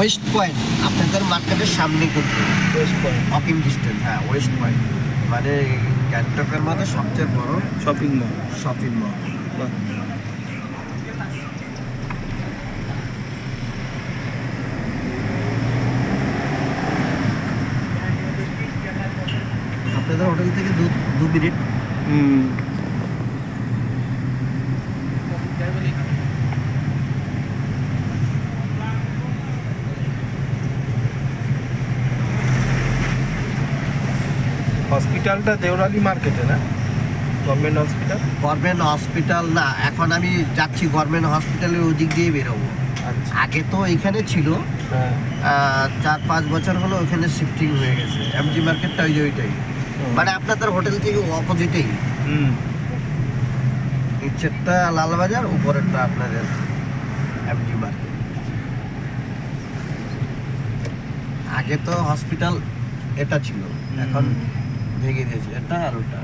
West point আপনাদের মার্কেটের সামনে কিন্তু ওয়েস্ট পয়েন্ট ওয়াকিং ডিস্টেন্স, হ্যাঁ ওয়েস্ট পয়েন্ট মানে গ্যাংটকের মধ্যে সবচেয়ে বড় শপিং মল। Shopping mall. আপনাদের হোটেল থেকে দু মিনিট। হসপিটালটা দেওরালি মার্কেটে না? Government hospital? গভর্নমেন্ট হসপিটাল না, এখন আমি যাচ্ছি গভর্নমেন্ট হসপিটালের ওদিক দিয়ে বেরোবো। আচ্ছা। আগে তো এখানে ছিল, হ্যাঁ। 4-5 বছর হলো ওখানে শিফটিং হয়ে গেছে। এমজি মার্কেটটা ওইটাই, মানে আপনাদের হোটেল থেকে অপোজিটেই। নিচেরটা লালবাজার, উপরেরটা আপনাদের এমজি মার্কেট। আগে তো হসপিটাল এটা ছিল, এখন ভেঙে দিয়েছে এটা আর ওটা।